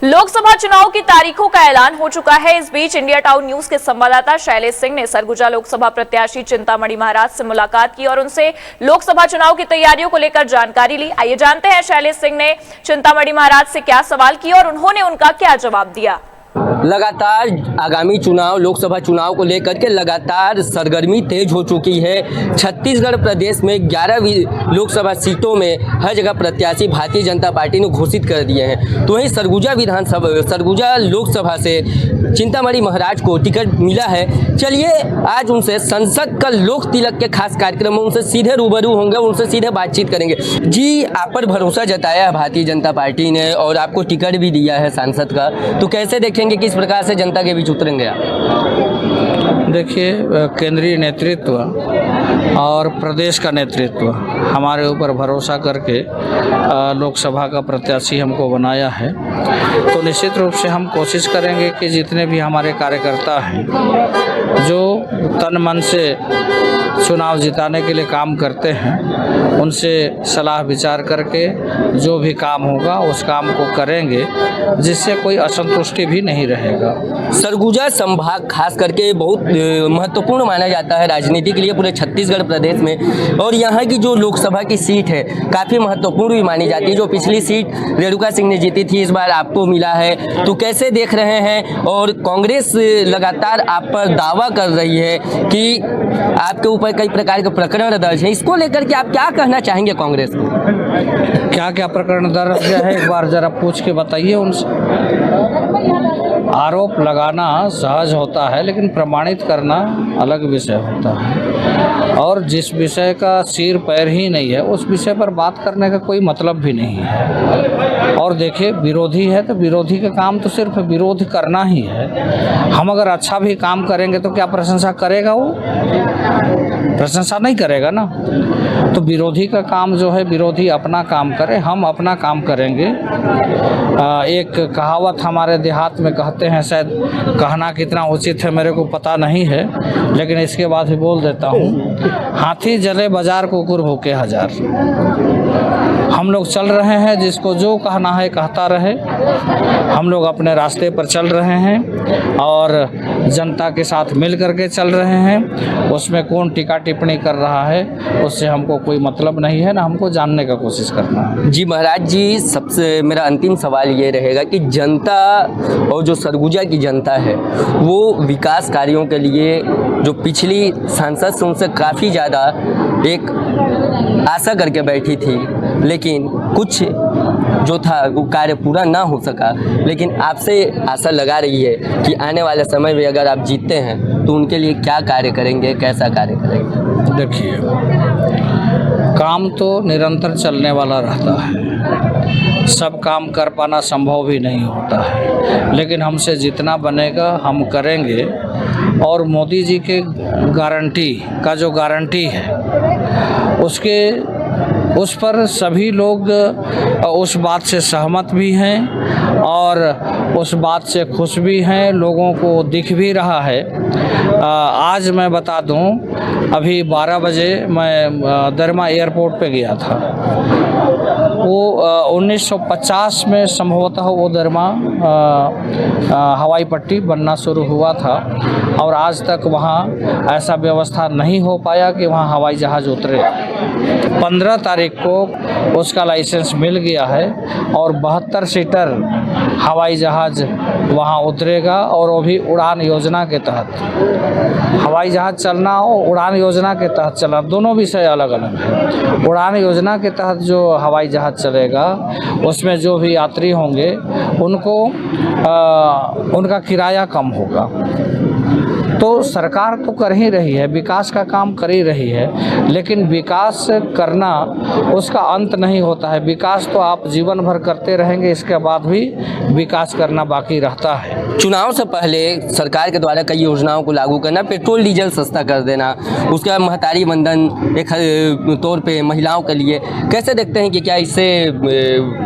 लोकसभा चुनाव की तारीखों का ऐलान हो चुका है। इस बीच इंडिया टाउन न्यूज के संवाददाता शैलेश सिंह ने सरगुजा लोकसभा प्रत्याशी चिंतामणि महाराज से मुलाकात की और उनसे लोकसभा चुनाव की तैयारियों को लेकर जानकारी ली। आइए जानते हैं शैलेश सिंह ने चिंतामणि महाराज से क्या सवाल किए और उन्होंने उनका क्या जवाब दिया। लगातार आगामी चुनाव लोकसभा चुनाव को लेकर के लगातार सरगर्मी तेज हो चुकी है। छत्तीसगढ़ प्रदेश में 11 लोकसभा सीटों में हर जगह प्रत्याशी भारतीय जनता पार्टी ने घोषित कर दिए हैं। तो वहीं सरगुजा लोकसभा से चिंतामणि महाराज को टिकट मिला है। चलिए आज उनसे संसद का लोक तिलक के खास कार्यक्रम में उनसे सीधे रूबरू होंगे, उनसे सीधे बातचीत करेंगे। जी, आप पर भरोसा जताया है भारतीय जनता पार्टी ने और आपको टिकट भी दिया है सांसद का, तो कैसे देखेंगे किस प्रकार से जनता के बीच उतरेंगे आप? देखिए, केंद्रीय नेतृत्व और प्रदेश का नेतृत्व हमारे ऊपर भरोसा करके लोकसभा का प्रत्याशी हमको बनाया है, तो निश्चित रूप से हम कोशिश करेंगे कि जितने भी हमारे कार्यकर्ता हैं जो तन मन से चुनाव जिताने के लिए काम करते हैं, उनसे सलाह विचार करके जो भी काम होगा उस काम को करेंगे, जिससे कोई असंतुष्टि भी नहीं रहेगा। सरगुजा संभाग खास करके बहुत महत्वपूर्ण माना जाता है राजनीति के लिए पूरे छत्तीसगढ़ प्रदेश में, और यहाँ की जो लोकसभा की सीट है काफ़ी महत्वपूर्ण भी मानी जाती है। जो पिछली सीट रेणुका सिंह ने जीती थी, इस बार आपको मिला है, तो कैसे देख रहे हैं? और कांग्रेस लगातार आप पर दावा कर रही है कि आपके ऊपर कई प्रकार के प्रकरण दर्ज हैं, इसको लेकर के आप क्या कहना चाहेंगे कांग्रेस को? क्या क्या प्रकरण दर्ज है, एक बार जरा पूछ के बताइए उनसे। आरोप लगाना सहज होता है, लेकिन प्रमाणित करना अलग विषय होता है, और जिस विषय का सिर पैर ही नहीं है उस विषय पर बात करने का कोई मतलब भी नहीं है। और देखिए, विरोधी है तो विरोधी का काम तो सिर्फ विरोध करना ही है। हम अगर अच्छा भी काम करेंगे तो क्या प्रशंसा करेगा? वो प्रशंसा नहीं करेगा ना। तो विरोधी का काम जो है, विरोधी अपना काम करे, हम अपना काम करेंगे। एक कहावत हमारे देहात में कहते हैं, शायद कहना कितना उचित है मेरे को पता नहीं है, लेकिन इसके बाद ही बोल देता हूँ। हाथी जले बाजार, कुकुर भूखे हजार। हम लोग चल रहे हैं, जिसको जो कहना है कहता रहे। हम लोग अपने रास्ते पर चल रहे हैं और जनता के साथ मिल करके चल रहे हैं। उसमें कौन टीका टिप्पणी कर रहा है उससे हमको कोई मतलब नहीं है, ना हमको जानने का कोशिश करना है। जी महाराज जी, सबसे मेरा अंतिम सवाल ये रहेगा कि जनता और जो सरगुजा की जनता है वो विकास कार्यों के लिए जो पिछली सांसद से उनसे काफ़ी ज़्यादा एक आशा करके बैठी थी, लेकिन कुछ जो था वो कार्य पूरा ना हो सका, लेकिन आपसे आशा लगा रही है कि आने वाले समय में अगर आप जीतते हैं तो उनके लिए क्या कार्य करेंगे, कैसा कार्य करेंगे? देखिए, काम तो निरंतर चलने वाला रहता है, सब काम कर पाना संभव भी नहीं होता है, लेकिन हमसे जितना बनेगा हम करेंगे। और मोदी जी के गारंटी का जो गारंटी है उस पर सभी लोग उस बात से सहमत भी हैं और उस बात से खुश भी हैं, लोगों को दिख भी रहा है। आज मैं बता दूं, अभी 12 बजे मैं दरमा एयरपोर्ट पे गया था। वो 1950 में संभवतः वो दरमा हवाई पट्टी बनना शुरू हुआ था, और आज तक वहाँ ऐसा व्यवस्था नहीं हो पाया कि वहाँ हवाई जहाज़ उतरे। 15 तारीख को उसका लाइसेंस मिल गया है और 72 सीटर हवाई जहाज़ वहाँ उतरेगा, और वो भी उड़ान योजना के तहत। हवाई जहाज़ चलना हो, उड़ान योजना के तहत चलना, दोनों विषय अलग अलग है। उड़ान योजना के तहत जो हवाई जहाज़ चलेगा उसमें जो भी यात्री होंगे उनको उनका किराया कम होगा। तो सरकार तो कर ही रही है, विकास का काम कर ही रही है, लेकिन विकास करना उसका अंत नहीं होता है। विकास तो आप जीवन भर करते रहेंगे, इसके बाद भी विकास करना बाकी रहता है। चुनाव से पहले सरकार के द्वारा कई योजनाओं को लागू करना, पेट्रोल डीजल सस्ता कर देना, उसके बाद महतारी बंधन एक तौर पे महिलाओं के लिए, कैसे देखते हैं कि क्या इससे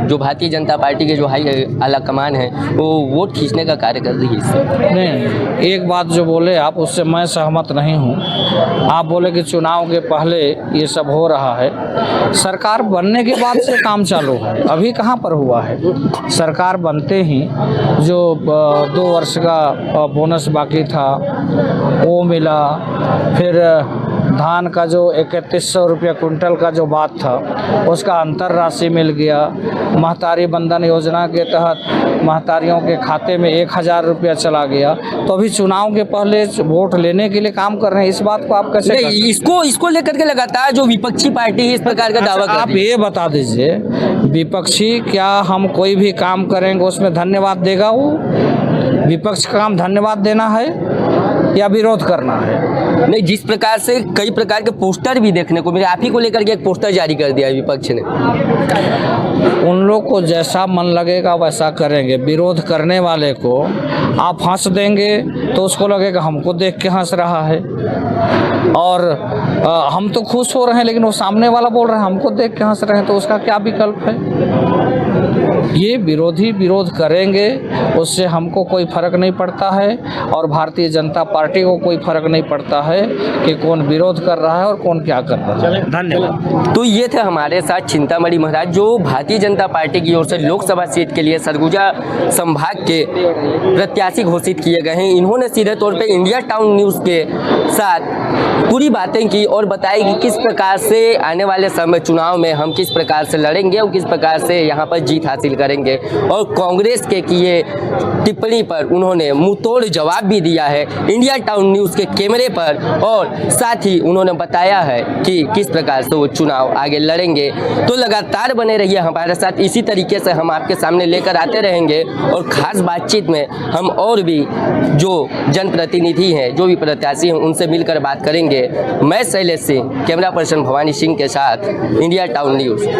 जो भारतीय जनता पार्टी के जो हाई आला कमान है वो वोट खींचने का कार्य कर रही है इससे? नहीं, एक बात जो बोले आप उससे मैं सहमत नहीं हूँ। आप बोले कि चुनाव के पहले ये सब हो रहा है, सरकार बनने के बाद से काम चालू है, अभी कहाँ पर हुआ है। सरकार बनते ही जो 2 वर्ष का बोनस बाकी था वो मिला, फिर धान का जो 3100 रुपया कुंटल का जो बात था उसका अंतर राशि मिल गया। महतारी बंधन योजना के तहत महतारियों के खाते में 1000 रुपया चला गया। तो अभी चुनाव के पहले वोट लेने के लिए काम कर रहे हैं, इस बात को आप कैसे नहीं, इसको लेकर के लगातार जो विपक्षी पार्टी है इस प्रकार का दावा कर आप रही है। ये बता दीजिए, विपक्षी क्या हम कोई भी काम करेंगे उसमें धन्यवाद देगा? वो विपक्ष का काम धन्यवाद देना है या विरोध करना है? नहीं, जिस प्रकार से कई प्रकार के पोस्टर भी देखने को मिले, आप ही को लेकर के एक पोस्टर जारी कर दिया है विपक्ष ने। उन लोग को जैसा मन लगेगा वैसा करेंगे। विरोध करने वाले को आप हंस देंगे तो उसको लगेगा हमको देख के हंस रहा है, और हम तो खुश हो रहे हैं लेकिन वो सामने वाला बोल रहा है हमको देख के हंस रहे हैं, तो उसका क्या विकल्प है? ये विरोधी विरोध करेंगे, उससे हमको कोई फर्क नहीं पड़ता है और भारतीय जनता पार्टी को कोई फर्क नहीं पड़ता है कि कौन विरोध कर रहा है और कौन क्या कर रहा है। धन्यवाद। तो ये थे हमारे साथ चिंतामणि महाराज, जो भारतीय जनता पार्टी की ओर से लोकसभा सीट के लिए सरगुजा संभाग के प्रत्याशी घोषित किए गए हैं। इन्होंने सीधे तौर पे इंडिया टाउन न्यूज़ के साथ पूरी बातें की और बताई कि किस प्रकार से आने वाले समय चुनाव में हम किस प्रकार से लड़ेंगे और किस प्रकार से यहाँ पर जीत हासिल करेंगे। और कांग्रेस के किए टिप्पणी पर उन्होंने मुंहतोड़ जवाब भी दिया है इंडिया टाउन न्यूज़ के कैमरे पर, और साथ ही उन्होंने बताया है कि किस प्रकार से वो चुनाव आगे लड़ेंगे। तो लगातार बने रहिए हमारे साथ, इसी तरीके से हम आपके सामने लेकर आते रहेंगे और ख़ास बातचीत में हम और भी जो जनप्रतिनिधि हैं, जो भी प्रत्याशी हैं, उनसे मिलकर बात करेंगे। मैं शैलेश सिंह, कैमरा पर्सन भवानी सिंह के साथ, इंडिया टाउन न्यूज़।